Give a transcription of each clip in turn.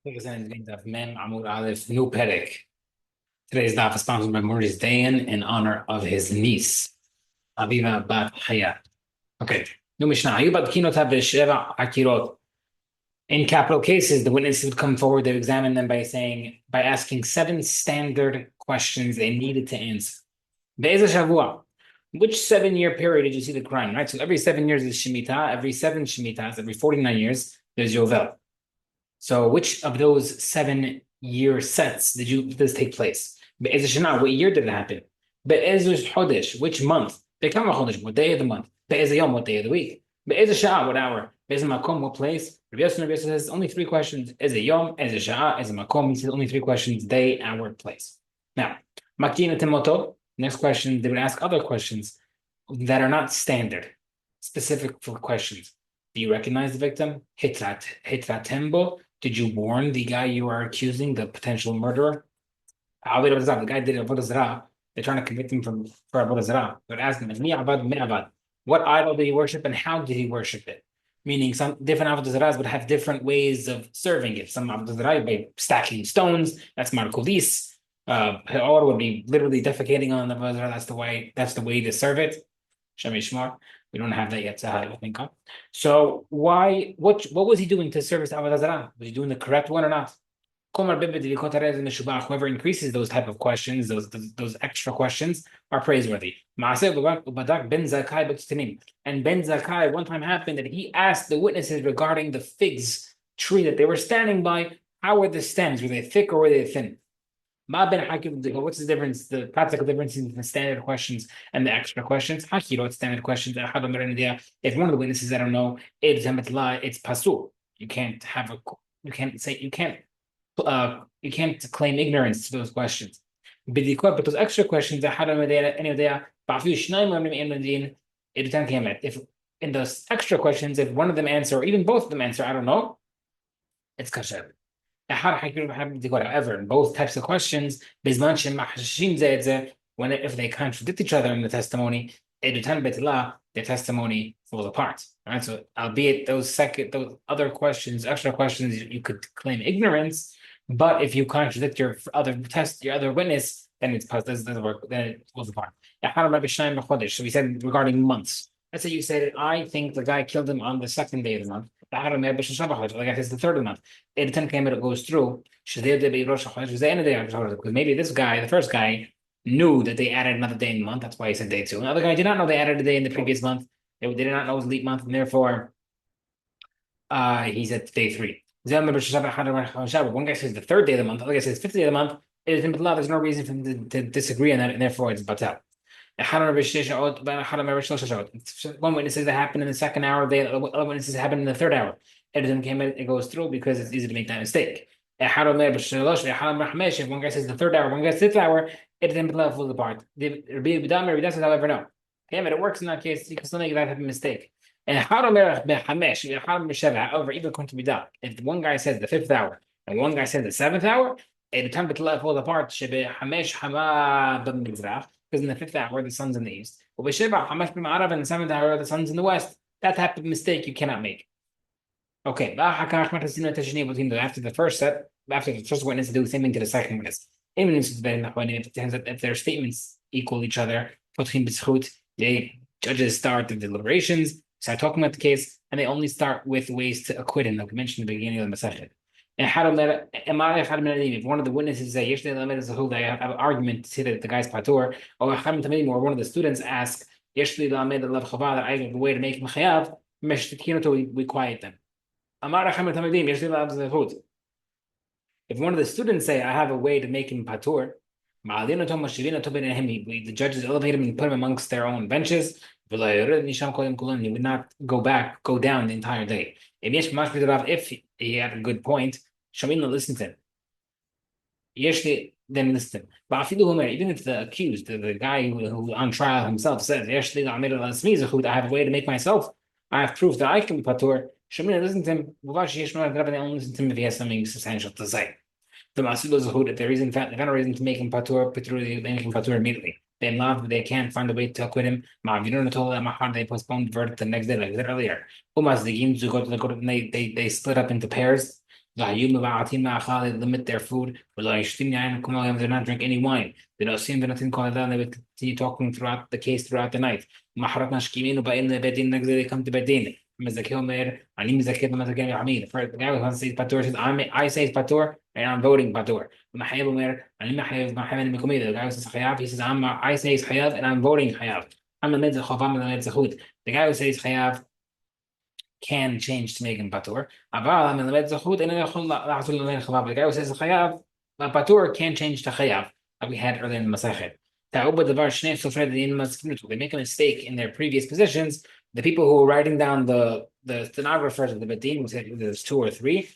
Sanhedrin Daf Mem Amud Aleph New Perek. Today's daf is sponsored by Maurice Dayan in honor of his niece, Aviva Bat Hayat. Okay. New Mishnah. Ayubat Kinot Sheva Akirot. In capital cases, the witnesses would come forward. They would examine them by asking seven standard questions they needed to answer. Be'ez Shavua. Which 7 year period did you see the crime? Right. So every 7 years is Shemitah. Every seven Shemitahs, every 49 years, there's Yovel. So which of those 7 year sets did this take place? Be'ez Shana, what year did it happen? Be'ez Chodesh, which month? Be'kama Chodesh, what day of the month? Be'ez Yom, what day of the week? Be'ez Sha'ah, what hour? Be'ez Makom, what place? Rabbi Yosef says only three questions. Is a Yom, is a Sha'ah, is a Makom. He says only three questions: day, hour, place. Now, Makina Timoto. Next question, they would ask other questions that are not standard, specific for questions. Do you recognize the victim? Hitratembo. Did you warn the guy you are accusing, the potential murderer? The guy did avodah zarah. They're trying to convict him for avodah zarah. They're asking him, what idol did he worship and how did he worship it? Meaning, some different avodah zarahs would have different ways of serving it. Some avodah zarah by stacking stones. That's markulis. Or would be literally defecating on the avodah zarah. That's the way to serve it. Shem We don't have that yet to think of. So what was he doing to service avodah zarah? Was he doing the correct one or not? Whoever increases those type of questions, those extra questions, are praiseworthy. And Ben Zakkai one time happened that he asked the witnesses regarding the figs tree that they were standing by. How were the stems? Were they thick or were they thin? What's the difference, the practical difference in the standard questions and the extra questions? Standard questions. If one of the witnesses, I don't know, it's pasul. You can't claim ignorance to those questions. But those extra questions, if in those extra questions, if one of them answer, or even both of them answer, I don't know, it's kasher. However, in both types of questions, if they contradict each other in the testimony, their testimony falls apart. Right? So, albeit those other questions, extra questions, you could claim ignorance, but if you contradict your other witness, then it falls apart. So we said regarding months. Let's say you said, I think the guy killed him on the second day of the month. Like I said, the third of the month. It goes through. Because maybe this guy, the first guy, knew that they added another day in the month. That's why he said day two. Another guy did not know they added a day in the previous month. They did not know it was leap month, and therefore he said day three. One guy says the third day of the month, the other guy says the fifth day of the month. There's no reason for them to disagree on that, and therefore it's batal. One witness says that happened in the second hour, the other witness says it happened in the third hour. It goes through because it's easy to make that mistake. If one guy says the third hour, one guy says the fifth hour, it falls apart. However, no. Okay, but it works in that case, you can still make that type of mistake. And however, even according to Bidah, if one guy says the fifth hour and one guy says the seventh hour, the time falls apart. Because in the fifth hour, the sun's in the east. In the seventh hour, the sun's in the west. That type of mistake you cannot make. Okay. After the first witness, do the same thing to the second witness. If their statements equal each other, the judges start the deliberations, start talking about the case, and they only start with ways to acquit him, like we mentioned at the beginning of the Masechet. And if one of the witnesses say, I have an argument to say that the guy's patur, or one of the students ask, that I have a way to make him chayav, we quiet them. If one of the students say, I have a way to make him patur, the judges elevate him and put him amongst their own benches. He would not go down the entire day. If he had a good point, listen to him. Then listen to him. But even if the accused, the guy who on trial himself says, I have a way to make myself, I have proof that I can be patur. Listen to him. They only listen to him if he has something substantial to say. The Masilu Zahud, if there is in fact a reason to make him patur, they make him patur immediately. They can't find a way to acquit him. They postponed the verdict the next day, like I said earlier. They split up into pairs. They limit their food. They're not drink any wine. They're not seeing nothing called down. They would continue talking throughout the case throughout the night. Next day they come to Bedin. مزكي عمر علي مزكي مزكي حميد the guy who wants to say Patur says I say Patur and I'm voting Patur محيب عمر علي محيب المكمية the guy who says خياب he says I say خياب and I'm voting خياب I'm the خفام the زخود the guy who says خياب can change to make him Patur אבל I'm the زخود أنا يخل لحظة لمن خفام the guy who says خياب Patur can change to خياب like we had earlier in the Masachet تعوب the bar شنيف سفرد they make a mistake in their previous positions. The people who were writing down the stenographers of the Bedin, who said there's two or three,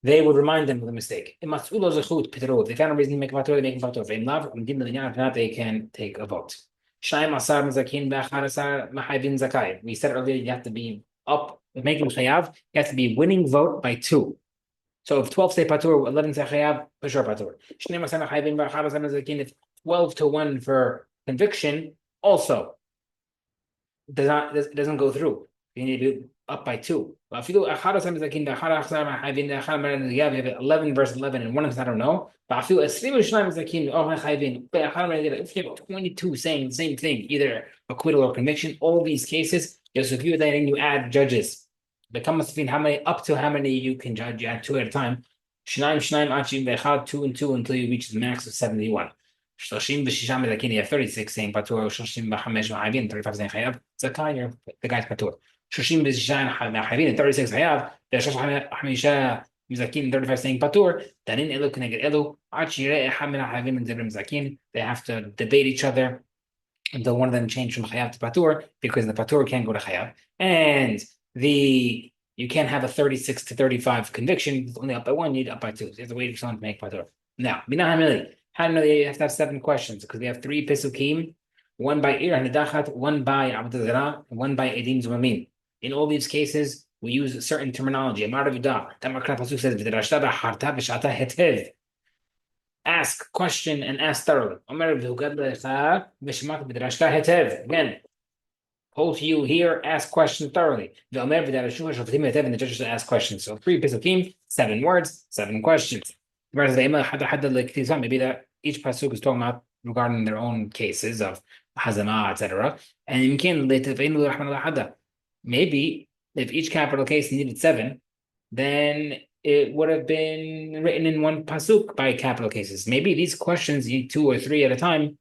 they would remind them of the mistake. They found a reason to make a fatur, they make a fatur. If not, they can take a vote. We said earlier you have to be up, making chayav, you have to be winning vote by two. So if 12 say patur, 11 say chayav, for sure patur. If 12 to 1 for conviction, also doesn't go through. You need to be up by two. If you do 11 versus 11 and one of them I don't know. But if you have 22 saying the same thing, either acquittal or conviction, all these cases, just review that and you add judges. The between up to how many you can judge, you add two at a time. 2 and 2 until you reach the max of 71. 36 مذاكين هي 36 saying patur, 35 محايبين 35 saying خياب. زكاة the guy's patur. 36 محايبين 36 خياب. 35 مذاكين 35 saying patur. تانين إلو كنجر إلو. عاد يلاقي حمل محايبين من زبر مذاكين. They have to debate each other until one of them change from خياب to patur because the patur can't go to خياب. And you can't have a 36 to 35 conviction. It's only up by one. You need up by two. So you have to wait for someone to make patur. Now, Bina Hamili. How do you know you have to have 7 questions? Because we have 3 Pesukim, one by Ir Nidachat, one by Abd Zara, and one by Edim Zumamin. In all these cases, we use a certain terminology. Amar Vidah, Tamakra Pasuk says, Vidrashta Harta Vishata Hetev. Ask, question, and ask thoroughly. Amar Vihugad Lecha, Vishmak Vidrashta Hetev. Again, hold to you here, ask question thoroughly. And the judges ask questions. So 3 Pesukim, 7 words, 7 questions. Maybe that each pasuk is talking about regarding their own cases of hazama, etc. And maybe if each capital case needed 7, then it would have been written in one pasuk by capital cases. Maybe these questions need 2 or 3 at a time,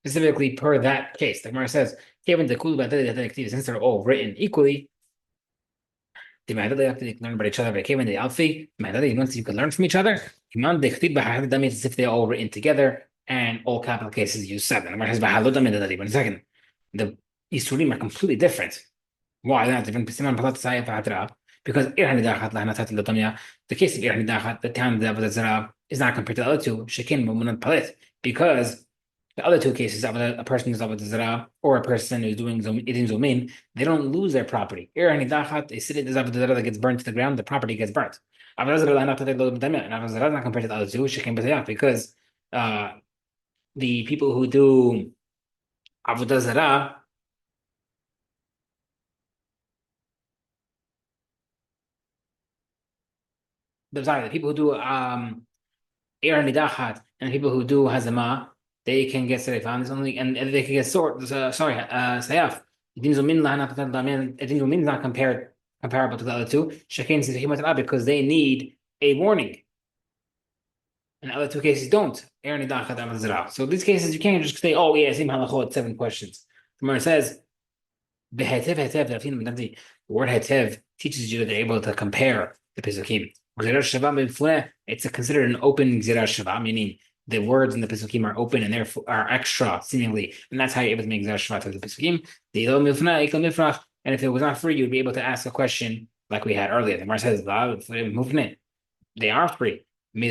specifically per that case. The Gemara says, since they're all written equally, they have to learn about each other. Once you can learn from each other, as if they're all written together and all capital cases use 7. One second. The Isurim are completely different. Why they're not different? Because the case of the town of is not compared to the other two. Because the other 2 cases, a person who's Avodah Zarah or a person who's doing Idin Zumin, they don't lose their property. A city that gets burnt to the ground, the property gets burnt. Avodah Zarah is not compared to the other 2, because the people who do Avodah Zarah, the people who do Ir Nidachat and people who do Hazama, they can get Serifan, and they can get Sayaf. Edin Zumin is not comparable to the other 2. Shekin says because they need a warning. And the other 2 cases don't. So these cases you can't just say, oh yeah, Sim Halachot, 7 questions. The Gemara says, the word hetev teaches you that they're able to compare the Pesukim. It's considered an open Gzirah Shava, meaning the words in the Pesukim are open and therefore are extra, seemingly. And that's how you're able to make Gzirah Shava to the Pesukim. And if it was not free, you'd be able to ask a question like we had earlier. The Gemara says, they are free. Because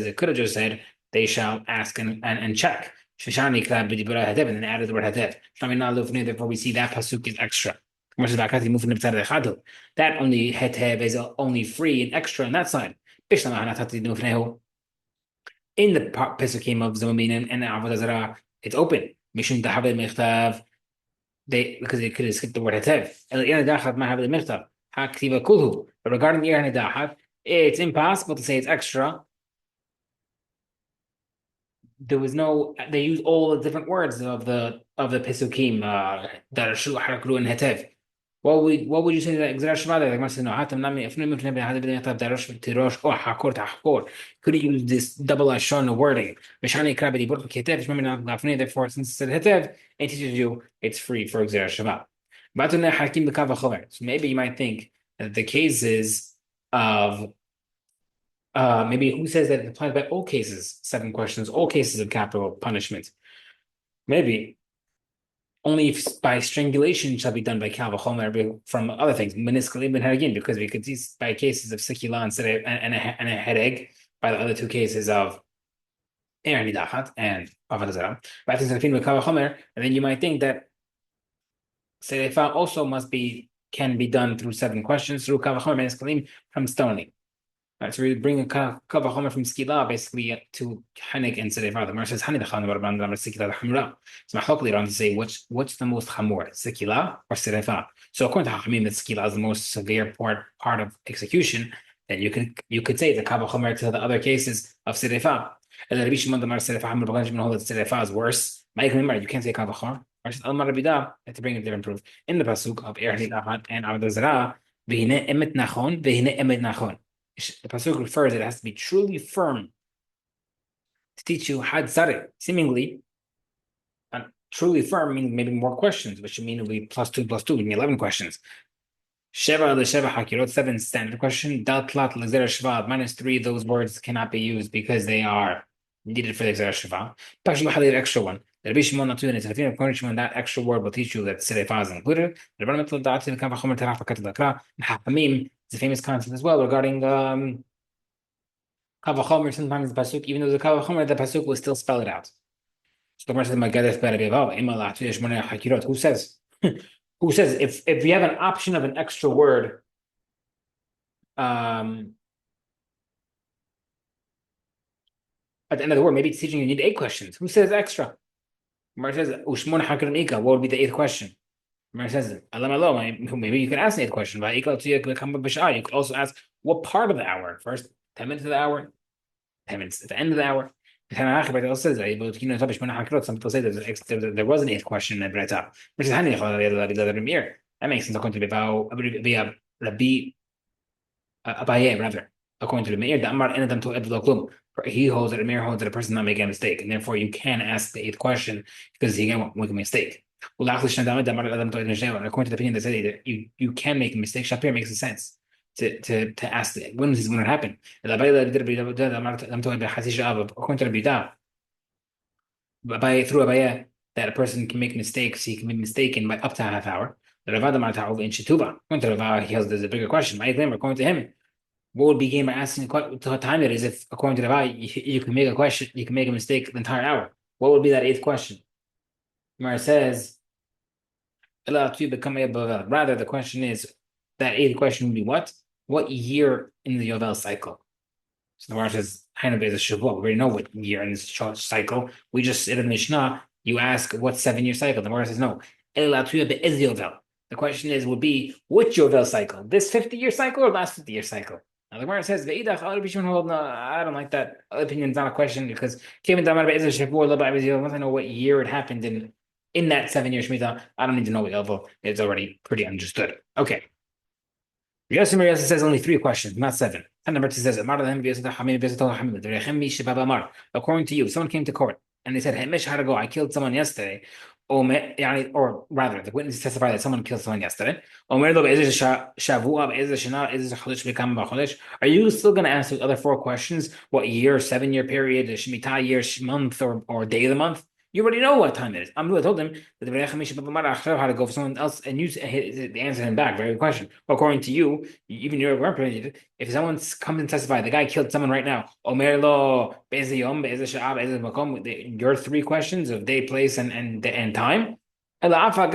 it could have just said, they shall ask and check. And then added the word hetev. Therefore, we see that pasuk is extra. That only hetev is only free and extra on that side. In the pesukim of Zomin and Avodah Zarah, it's open. Because they could have skipped the word hetev. haktiva kulhu. But regarding the nidahat, it's impossible to say it's extra. There was no. They use all the different words of the pesukim that are shu haraklu and hetev. What would you say to that extra shvada? Like مثلا حتى منامي افنى ممكن نبي هذا بدنا يطلب دروش تروش او حكور تحكور. Could you use this double ashon wording? مش هني كرابة دي برضو كتاب مش ممكن نعرفني therefore since it's hetev it teaches you it's free for extra shvada. بعد إنه حكيم بكافة خبر. So maybe you might think that the cases of maybe who says that it applies by all cases, 7 questions, all cases of capital punishment. Maybe only if by strangulation shall be done by Kalvachomer from other things, meniscal ibn haragin, because we could see by cases of sikila and a headache by the other 2 cases of Nidachat and Avadazara. But I think with Kalvachomer, and then you might think that Serefa also can be done through 7 questions through Kalvachomer meniscalim from stoning. Right, so we bring a kavachomer from skila basically to hanik and serefa. The Gemara says hani the chamer ban the skila hamra. So Mahlok later on to say what's the most chamor, skila or serefa. So according to Hachamim, that skila is the most severe part of execution. Then you could say the kavachomer to the other cases of serefa. And the Rabbi Shimon the Mar serefa hamra b'gan Shimon hold that serefa is worse. You can't say kavachomer. Or Al Marabida to bring a different proof in the pasuk of Er Nidahat and Avdazra. V'hine emet nachon, v'hine emet nachon. The pasuk refers that it has to be truly firm to teach you had zare. Seemingly, truly firm means maybe more questions, which would mean it will be +2 +2, meaning 11 questions. Sheva l'sheva hakirot, 7 standard question. Dal tlat l'zera shva, -3. Those words cannot be used because they are needed for the zera shva. Pashu the extra one. The Rabbi Shimon not doing it. If you have that extra word will teach you that serefa is included. The Rabbi Shimon da'at the kavachomer terach pakat l'kra. Hachamim. It's a famous concept as well regarding Kavachomer. Sometimes the pasuk, even though the Kavachomer, the pasuk will still spell it out. So the Gemara says, "Magadef berabivav imalat yeshmonei hakirot." Who says? Who says if you have an option of an extra word, at the end of the word, maybe it's teaching you need 8 questions. Who says extra? Gemara says, "Ushmon hakiron ika." What would be the 8th question? Gemara says, maybe you can ask the 8th question. You could also ask what part of the hour first. 10 minutes of the hour, 10 minutes at the end of the hour. The Tanakh also says some people say that there was an 8th question in Breta. Which is that makes sense according to Rabbi Abaye, rather. According to the Meir, he holds that the Meir holds that a person not making a mistake, and therefore you can ask the 8th question because he can make a mistake. According to the opinion that says that you can make a mistake, Shapir makes sense. To ask when is this going to happen? According to Rabbi through Abaya, that a person can make mistakes, he can be mistaken by up to a half hour. According to Rava, he has there's a bigger question. According to him, what would be game by asking what time it is if according to Rava you can make a question, you can make a mistake the entire hour? What would be that 8th question? Gemara says, rather the question is that 8th question would be what? What year in the Yovel cycle? So the Gemara says, we already know what year in this cycle. We just said in the Mishnah, you ask what 7-year cycle. The Gemara says, no. The question would be, which Yovel cycle? This 50-year cycle or last 50-year cycle? Now the Gemara says, no, I don't like that. Opinion is not a question because I know what year it happened in that 7-year Shemitah. I don't need to know what Yovel. It's already pretty understood. Okay. Yosimir says only 3 questions, not 7. And number 2 says, according to you, someone came to court and they said, hey, I killed someone yesterday. Or rather, the witnesses testify that someone killed someone yesterday. Are you still going to ask the other 4 questions? What year, 7-year period, Shemitah year, month, or day of the month? You already know what time it is. I told him that the how to go for someone else and use the answer him back. Very good question. But according to you, even your representative, if someone comes and testifies, the guy killed someone right now. Your 3 questions of day, place, and time. Rather,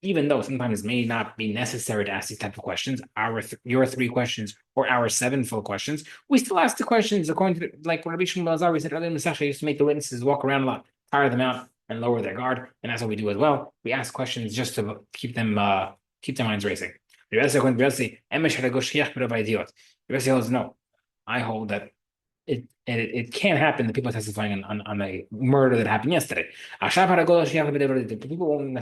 even though sometimes it may not be necessary to ask these type of questions, your 3 questions or our 7 full questions, we still ask the questions according to like Rabbi Shimon Lazar. We said earlier in the session, used to make the witnesses walk around a lot, tire them out, and lower their guard, and that's what we do as well. We ask questions just to keep keep their minds racing. Rabbi holds no. I hold that it can't happen that people are testifying on a murder that happened yesterday. People won't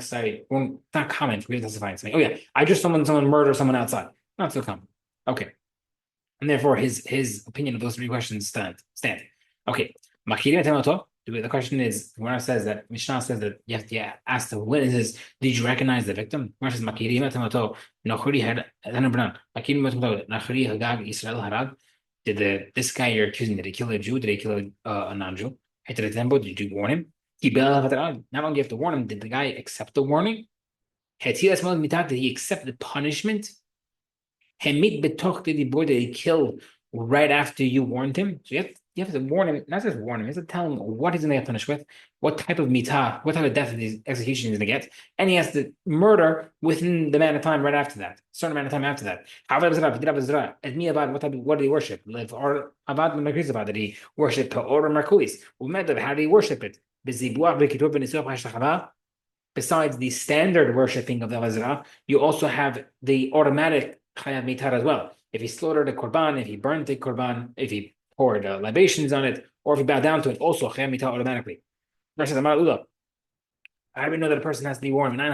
not common for people testifying saying, "Oh yeah, I just someone murdered someone outside." Not so common. Okay, and therefore his opinion of those three questions stand. Okay, the question is, Gemara says that Mishnah says that you have to ask the witnesses, did you recognize the victim? Gemara says, did this guy you're accusing, did he kill a Jew? Did he kill a non-Jew? Did you warn him? Not only do you have to warn him, did the guy accept the warning? Did he accept the punishment? Did he kill right after you warned him? So you have to warn him, not just warn him, you have to tell him what he's going to get punished with, what type of mitah, what type of death his execution he's going to get, and he has to murder within the amount of time right after that, a certain amount of time after that. What did he worship? Or about did he worship Peor or Merkulis? How did he worship it? Besides the standard worshiping of the Vezra, you also have the automatic chayav mitar as well. If he slaughtered a korban, if he burned the korban, if he poured libations on it, or if he bowed down to it, also chayav mitar automatically. Versus Amar Ula. I even know that a person has to be warned. Man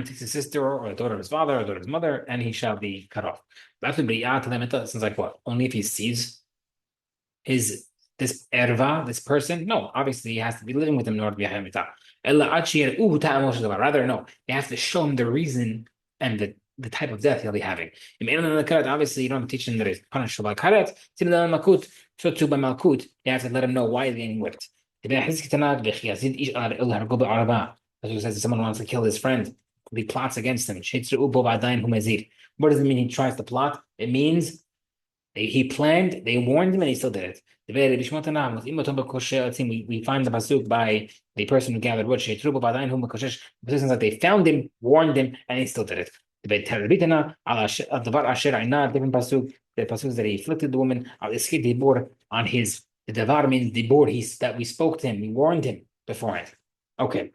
takes his sister or the daughter of his father or the daughter of his mother, and he shall be cut off. That's sounds like what? Only if he sees this erva, this person? No, obviously he has to be living with him in order to be a mitah. Rather, no, they have to show him the reason and the type of death he'll be having. Obviously, you don't teach him that he's punished by karet. So too by malkut, you have to let him know why he's being whipped. As he says, if someone wants to kill his friend, he plots against him. What does it mean he tries to plot? It means he planned, they warned him, and he still did it. We find the pasuk by the person who gathered wood. The person that they found him, warned him, and he still did it. Different pasuk. The pasuk is that he afflicted the woman. On his the davar means the board. That we spoke to him, we warned him beforehand. Okay.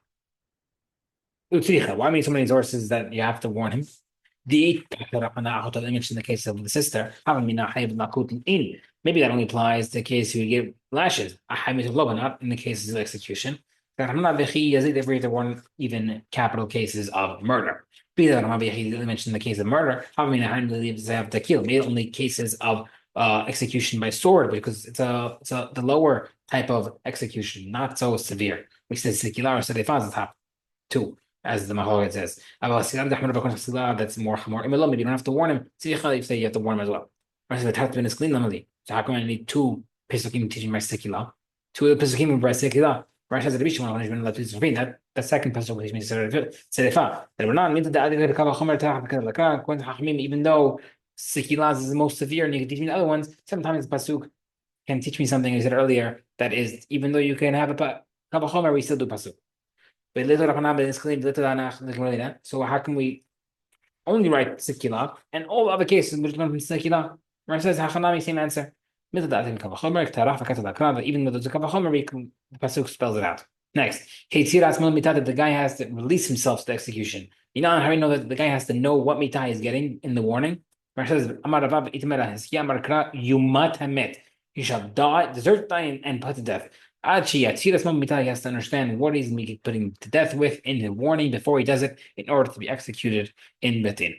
Why many so many sources that you have to warn him? I mentioned the case of the sister. Maybe that only applies to the case you give lashes. Not in the cases of execution. There weren't even capital cases of murder. Mentioned the case of murder. Maybe only cases of execution by sword, because it's the lower type of execution, not so severe. Which says sekilar or sedefaz is top two, as the Mahoret says. That's more chamor. Maybe you don't have to warn him. You say you have to warn him as well. So how come I need two pesukim teaching by sekila? Two of the pesukim by sekila. Rashi has a division that the second pasuk will teach me sedefa. That we're not meant to add the kavachomer to even though sekila is the most severe, and you can teach me the other ones. Sometimes the pasuk can teach me something I said earlier. That is, even though you can have a kavachomer, we still do pasuk. So how can we only write sekila and all the other cases which come from sekila? Rashi says hachanami, same answer. Even though there's a kavachomer, the pasuk spells it out. Next, that the guy has to release himself to execution. You know how we know that the guy has to know what mitah he's getting in the warning? Rashi says, he shall die, deserve die, and put to death. He has to understand what he's putting to death with in the warning before he does it, in order to be executed in Betin.